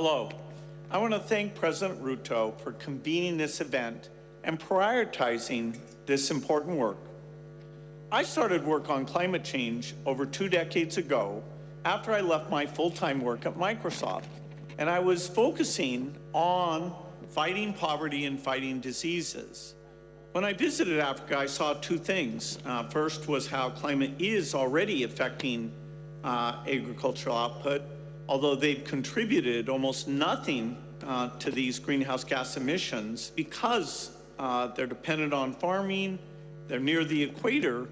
Hello. I want to thank President Ruto for convening this event and prioritizing this important work. I started work on climate change over 2 decades ago after I left my full-time work at Microsoft, and I was focusing on fighting poverty and fighting diseases. When I visited Africa, I saw 2 things. First was how climate is already affecting agricultural output, although they've contributed almost nothing to these greenhouse gas emissions because they're dependent on farming, they're near the equator,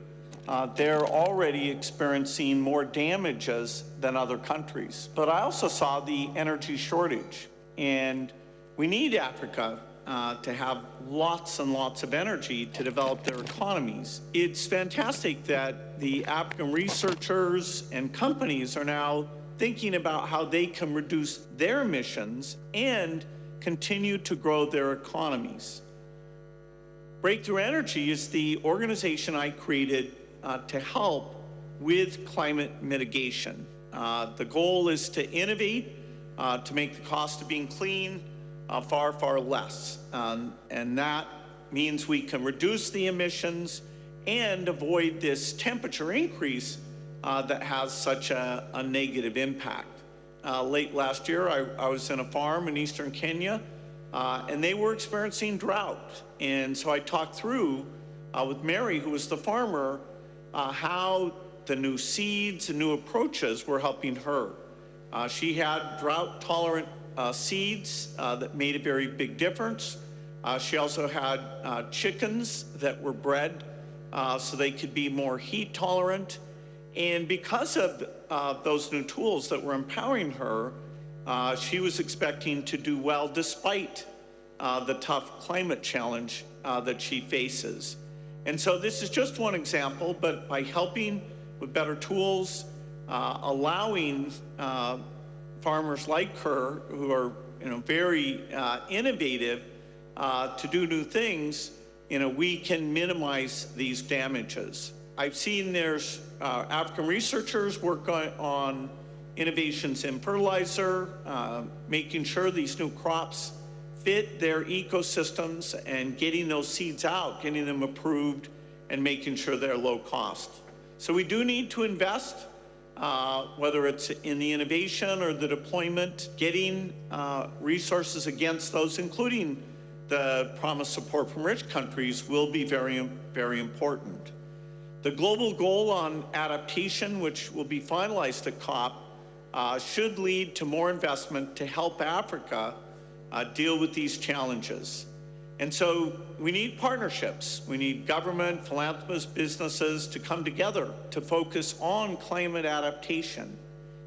they're already experiencing more damages than other countries. But I also saw the energy shortage, and we need Africa to have lots and lots of energy to develop their economies. It's fantastic that the African researchers and companies are now thinking about how they can reduce their emissions and continue to grow their economies. Breakthrough Energy is the organization I created to help with climate mitigation. The goal is to innovate, to make the cost of being clean far, far less. And that means we can reduce the emissions and avoid this temperature increase that has such a negative impact. Late last year, I was in a farm in eastern Kenya, and they were experiencing drought. And so I talked through with Mary, who was the farmer, how the new seeds and new approaches were helping her. She had drought-tolerant seeds that made a very big difference. She also had chickens that were bred so they could be more heat tolerant. And because of those new tools that were empowering her, she was expecting to do well despite the tough climate challenge that she faces. And so this is just one example, but by helping with better tools, allowing farmers like her, who are very innovative, to do new things, we can minimize these damages. I've seen there's African researchers work on innovations in fertilizer, making sure these new crops fit their ecosystems and getting those seeds out, getting them approved and making sure they're low cost. So we do need to invest, whether it's in the innovation or the deployment, getting resources against those, including the promised support from rich countries, will be very, very important. The global goal on adaptation, which will be finalized at COP, should lead to more investment to help Africa deal with these challenges. And so we need partnerships. We need government, philanthropists, businesses to come together to focus on climate adaptation.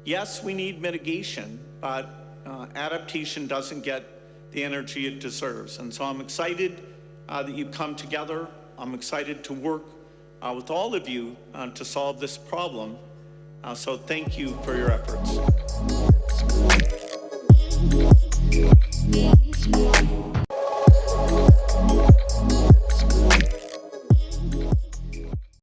Yes, we need mitigation, but adaptation doesn't get the energy it deserves. And so I'm excited that you've come together. I'm excited to work with all of you to solve this problem. So thank you for your efforts.